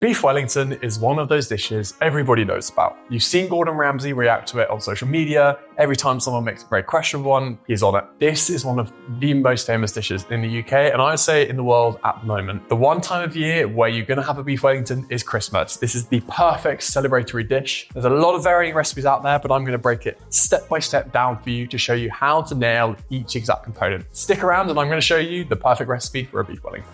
Beef Wellington is one of those dishes everybody knows about. You've seen Gordon Ramsay react to it on social media. Every time someone makes a very questionable one, he's on it. This is one of the most famous dishes in the UK, and I would say in the world at the moment. The one time of year where you're gonna have a Beef Wellington is Christmas. This is the perfect celebratory dish. There's a lot of varying recipes out there, but I'm gonna break it step by step down for you to show you how to nail each exact component. Stick around and I'm gonna show you the perfect recipe for a Beef Wellington.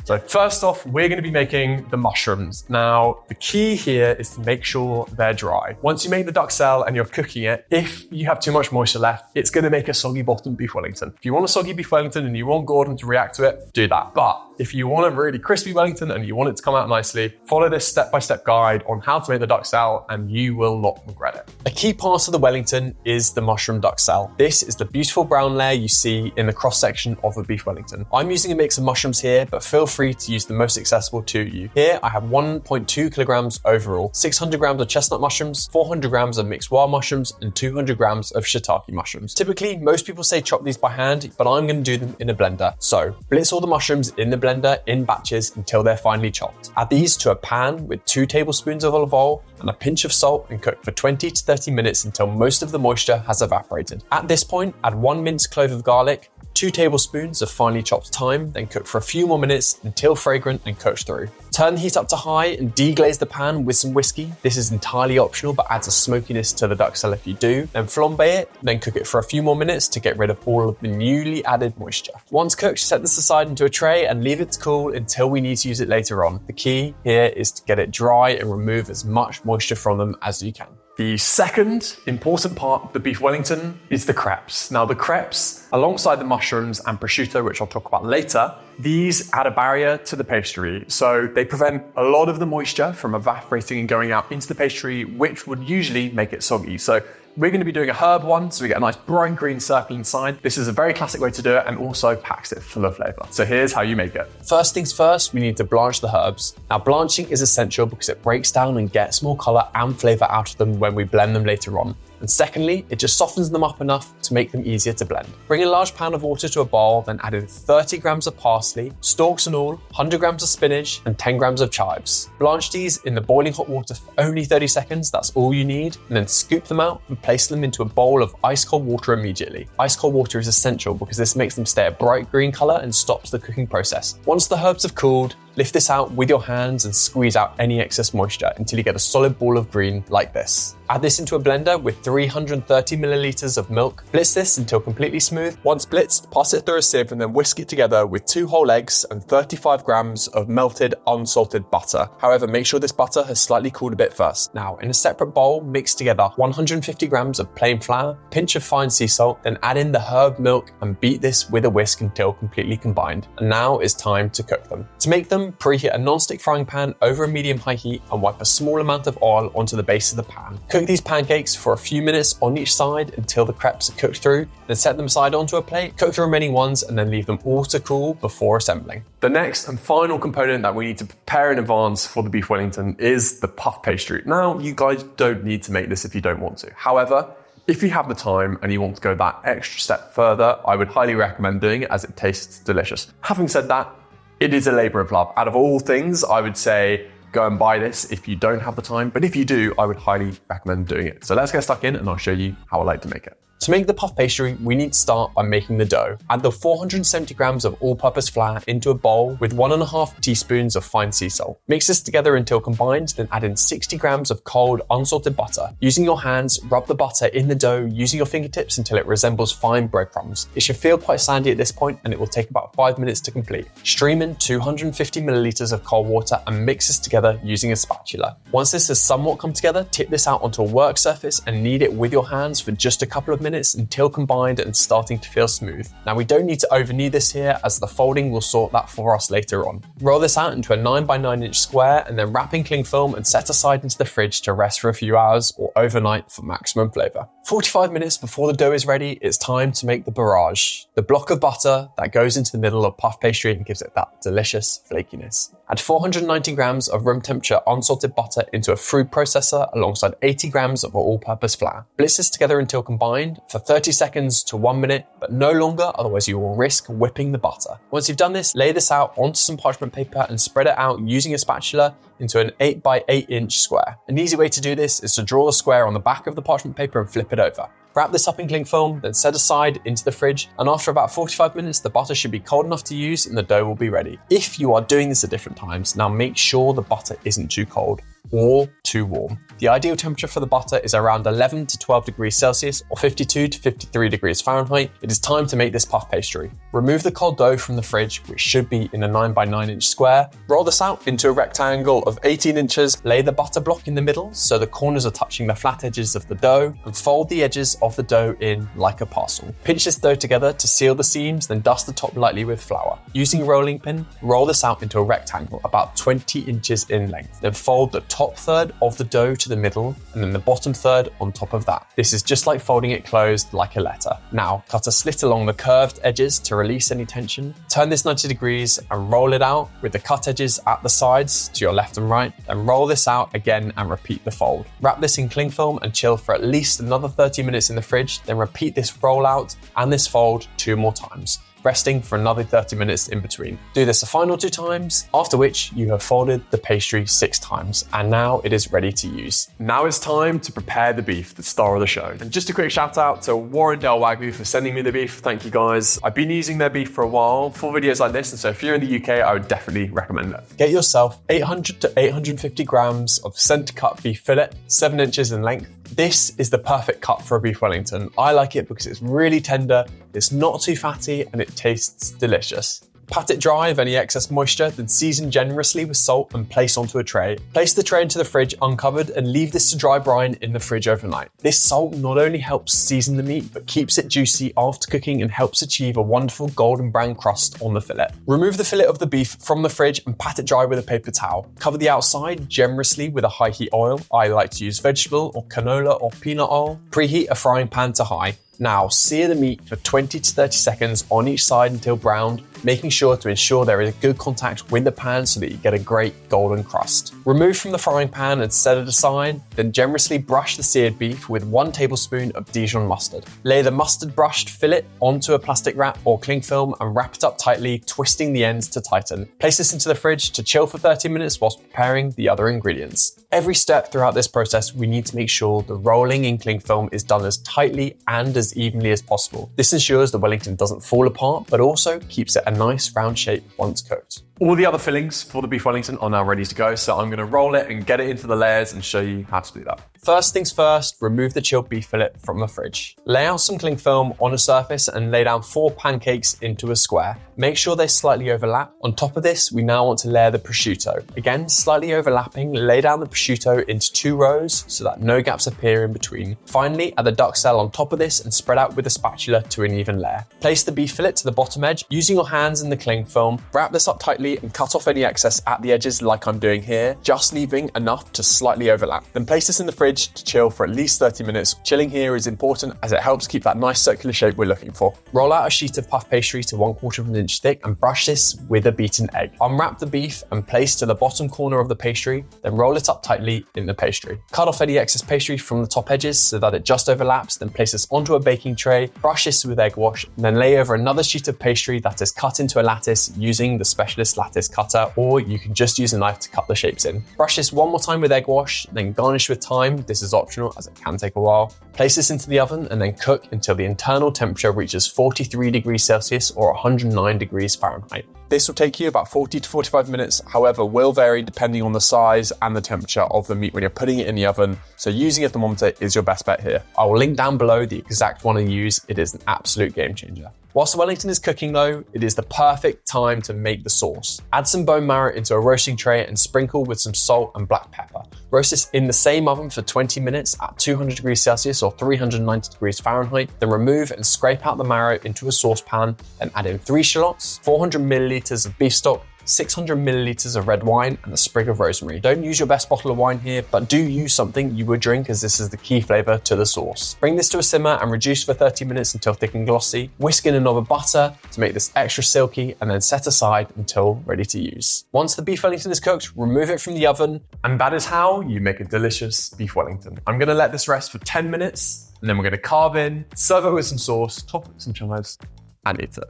So first off, we're going to be making the mushrooms. Now, the key here is to make sure they're dry. Once you make the Duxelles and you're cooking it, if you have too much moisture left, it's going to make a soggy bottom Beef Wellington. If you want a soggy Beef Wellington and you want Gordon to react to it, do that. But if you want a really crispy Wellington and you want it to come out nicely, follow this step-by-step guide on how to make the Duxelles and you will not regret it. A key part of the Wellington is the mushroom Duxelles. This is the beautiful brown layer you see in the cross-section of a Beef Wellington. I'm using a mix of mushrooms here, but feel free to use the most accessible to you. Here I have 1.2 kilograms overall, 600 grams of chestnut mushrooms, 400 grams of mixed wild mushrooms, and 200 grams of shiitake mushrooms. Typically, most people say chop these by hand, but I'm going to do them in a blender. So blitz all the mushrooms in the blender in batches until they're finely chopped. Add these to a pan with 2 tablespoons of olive oil and a pinch of salt and cook for 20 to 30 minutes until most of the moisture has evaporated. At this point, add 1 minced clove of garlic, 2 tablespoons of finely chopped thyme, then cook for a few more minutes until fragrant and cooked through. Turn the heat up to high and deglaze the pan with some whiskey. This is entirely optional but adds a smokiness to the Duxelles if you do. Then flambe it, then cook it for a few more minutes to get rid of all of the newly added moisture. Once cooked, set this aside into a tray and leave it to cool until we need to use it later on. The key here is to get it dry and remove as much moisture from them as you can. The second important part of the Beef Wellington is the crepes. Now the crepes, alongside the mushrooms and prosciutto, which I'll talk about later, these add a barrier to the pastry. So they prevent a lot of the moisture from evaporating and going out into the pastry, which would usually make it soggy. So we're going to be doing a herb one, so we get a nice bright green circle inside. This is a very classic way to do it and also packs it full of flavor. So here's how you make it. First things first, we need to blanch the herbs. Now blanching is essential because it breaks down and gets more color and flavor out of them when we blend them later on. And secondly, it just softens them up enough to make them easier to blend. Bring a large pan of water to a bowl, then add in 30 grams of parsley, stalks and all, 100 grams of spinach, and 10 grams of chives. Blanch these in the boiling hot water for only 30 seconds, that's all you need, and then scoop them out and place them into a bowl of ice cold water immediately. Ice cold water is essential because this makes them stay a bright green color and stops the cooking process. Once the herbs have cooled, lift this out with your hands and squeeze out any excess moisture until you get a solid ball of green like this. Add this into a blender with 330 milliliters of milk. Blitz this until completely smooth. Once blitzed, pass it through a sieve and then whisk it together with 2 whole eggs and 35 grams of melted unsalted butter. However, make sure this butter has slightly cooled a bit first. Now, in a separate bowl, mix together 150 grams of plain flour, pinch of fine sea salt, then add in the herb milk and beat this with a whisk until completely combined. And now it's time to cook them. To make them, preheat a non-stick frying pan over a medium-high heat and wipe a small amount of oil onto the base of the pan. Cook these pancakes for a few minutes on each side until the crepes are cooked through, then set them aside onto a plate, cook the remaining ones, and then leave them all to cool before assembling. The next and final component that we need to prepare in advance for the Beef Wellington is the puff pastry. Now, you guys don't need to make this if you don't want to. However, if you have the time and you want to go that extra step further, I would highly recommend doing it as it tastes delicious. Having said that, it is a labor of love. Out of all things, I would say go and buy this if you don't have the time, but if you do, I would highly recommend doing it. So let's get stuck in and I'll show you how I like to make it. To make the puff pastry, we need to start by making the dough. Add the 470 grams of all-purpose flour into a bowl with 1.5 teaspoons of fine sea salt. Mix this together until combined, then add in 60 grams of cold, unsalted butter. Using your hands, rub the butter in the dough using your fingertips until it resembles fine breadcrumbs. It should feel quite sandy at this point and it will take about 5 minutes to complete. Stream in 250 milliliters of cold water and mix this together using a spatula. Once this has somewhat come together, tip this out onto a work surface and knead it with your hands for just a couple of minutes until combined and starting to feel smooth. Now we don't need to over knead this here as the folding will sort that for us later on. Roll this out into a 9 by 9 inch square and then wrap in cling film and set aside into the fridge to rest for a few hours or overnight for maximum flavor. 45 minutes before the dough is ready, it's time to make the barrage, the block of butter that goes into the middle of puff pastry and gives it that delicious flakiness. Add 490 grams of room temperature unsalted butter into a food processor alongside 80 grams of all-purpose flour. Blitz this together until combined for 30 seconds to 1 minute, but no longer, otherwise you will risk whipping the butter. Once you've done this, lay this out onto some parchment paper and spread it out using a spatula into an 8 by 8 inch square. An easy way to do this is to draw the square on the back of the parchment paper and flip it over. Wrap this up in cling film, then set aside into the fridge, and after about 45 minutes, the butter should be cold enough to use and the dough will be ready. If you are doing this at different times, now make sure the butter isn't too cold or too warm. The ideal temperature for the butter is around 11 to 12 degrees Celsius or 52 to 53 degrees Fahrenheit. It is time to make this puff pastry. Remove the cold dough from the fridge, which should be in a 9 by 9 inch square. Roll this out into a rectangle of 18 inches. Lay the butter block in the middle so the corners are touching the flat edges of the dough, and fold the edges of the dough in like a parcel. Pinch this dough together to seal the seams, then dust the top lightly with flour. Using a rolling pin, roll this out into a rectangle about 20 inches in length. Then fold the top third of the dough to the middle and then the bottom third on top of that. This is just like folding it closed like a letter. Now, cut a slit along the curved edges to release any tension. Turn this 90 degrees and roll it out with the cut edges at the sides to your left and right. Then roll this out again and repeat the fold. Wrap this in cling film and chill for at least another 30 minutes in the fridge. Then repeat this roll out and this fold 2 more times, resting for another 30 minutes in between. Do this a final 2 times, after which you have folded the pastry 6 times, and now it is ready to use. Now it's time to prepare the beef, the star of the show. And just a quick shout out to Warrendale Wagyu for sending me the beef. Thank you guys. I've been using their beef for a while for videos like this, and so if you're in the UK, I would definitely recommend it. Get yourself 800 to 850 grams of center cut beef fillet, 7 inches in length. This is the perfect cut for a beef Wellington. I like it because it's really tender, it's not too fatty, and it tastes delicious. Pat it dry of any excess moisture, then season generously with salt and place onto a tray. Place the tray into the fridge uncovered and leave this to dry brine in the fridge overnight. This salt not only helps season the meat, but keeps it juicy after cooking and helps achieve a wonderful golden brown crust on the fillet. Remove the fillet of the beef from the fridge and pat it dry with a paper towel. Cover the outside generously with a high heat oil. I like to use vegetable or canola or peanut oil. Preheat a frying pan to high. Now, sear the meat for 20 to 30 seconds on each side until browned, making sure to ensure there is a good contact with the pan so that you get a great golden crust. Remove from the frying pan and set it aside, then generously brush the seared beef with 1 tablespoon of Dijon mustard. Lay the mustard brushed fillet onto a plastic wrap or cling film and wrap it up tightly, twisting the ends to tighten. Place this into the fridge to chill for 30 minutes whilst preparing the other ingredients. Every step throughout this process, we need to make sure the rolling in cling film is done as tightly and as evenly as possible. This ensures the Wellington doesn't fall apart, but also keeps it a nice round shape once cooked. All the other fillings for the beef Wellington are now ready to go, so I'm going to roll it and get it into the layers and show you how to do that. First things first, remove the chilled beef fillet from the fridge. Lay out some cling film on a surface and lay down 4 pancakes into a square. Make sure they slightly overlap. On top of this, we now want to layer the prosciutto. Again, slightly overlapping, lay down the prosciutto into 2 rows so that no gaps appear in between. Finally, add the Duxelles on top of this and spread out with a spatula to an even layer. Place the beef fillet to the bottom edge using your hands in the cling film. Wrap this up tightly and cut off any excess at the edges like I'm doing here, just leaving enough to slightly overlap. Then place this in the fridge to chill for at least 30 minutes. Chilling here is important as it helps keep that nice circular shape we're looking for. Roll out a sheet of puff pastry to 1/4 of an inch thick and brush this with a beaten egg. Unwrap the beef and place to the bottom corner of the pastry, then roll it up tightly in the pastry. Cut off any excess pastry from the top edges so that it just overlaps, then place this onto a baking tray, brush this with egg wash, and then lay over another sheet of pastry that is cut into a lattice using the specialist lattice cutter, or you can just use a knife to cut the shapes in. Brush this one more time with egg wash, then garnish with thyme. This is optional as it can take a while. Place this into the oven and then cook until the internal temperature reaches 43 degrees Celsius or 109 degrees Fahrenheit. This will take you about 40 to 45 minutes, however will vary depending on the size and the temperature of the meat when you're putting it in the oven, so using a thermometer is your best bet here. I will link down below the exact one I use. It is an absolute game changer. Whilst the Wellington is cooking though, it is the perfect time to make the sauce. Add some bone marrow into a roasting tray and sprinkle with some salt and black pepper. Roast this in the same oven for 20 minutes at 200 degrees Celsius or 390 degrees Fahrenheit. Then remove and scrape out the marrow into a saucepan and add in 3 shallots, 400 milliliters of beef stock, 600 milliliters of red wine, and a sprig of rosemary. Don't use your best bottle of wine here, but do use something you would drink, as this is the key flavor to the sauce. Bring this to a simmer and reduce for 30 minutes until thick and glossy. Whisk in a knob of butter to make this extra silky, and then set aside until ready to use. Once the beef Wellington is cooked, remove it from the oven. And that is how you make a delicious beef Wellington. I'm gonna let this rest for 10 minutes, and then we're gonna carve in, serve it with some sauce, top it with some chives, and eat it.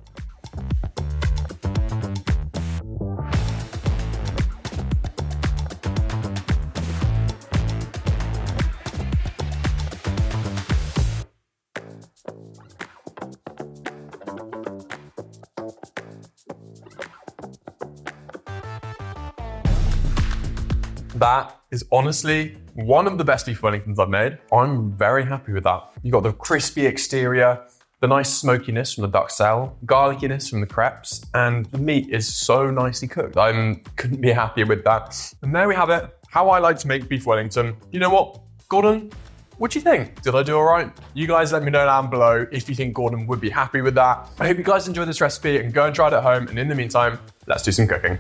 That is honestly one of the best beef Wellingtons I've made. I'm very happy with that. You got the crispy exterior, the nice smokiness from the Duxelles, garlickiness from the Crepes, and the meat is so nicely cooked. I couldn't be happier with that. And there we have it, how I like to make beef Wellington. You know what, Gordon? What do you think? Did I do all right? You guys let me know down below if you think Gordon would be happy with that. I hope you guys enjoyed this recipe and go and try it at home. And in the meantime, let's do some cooking.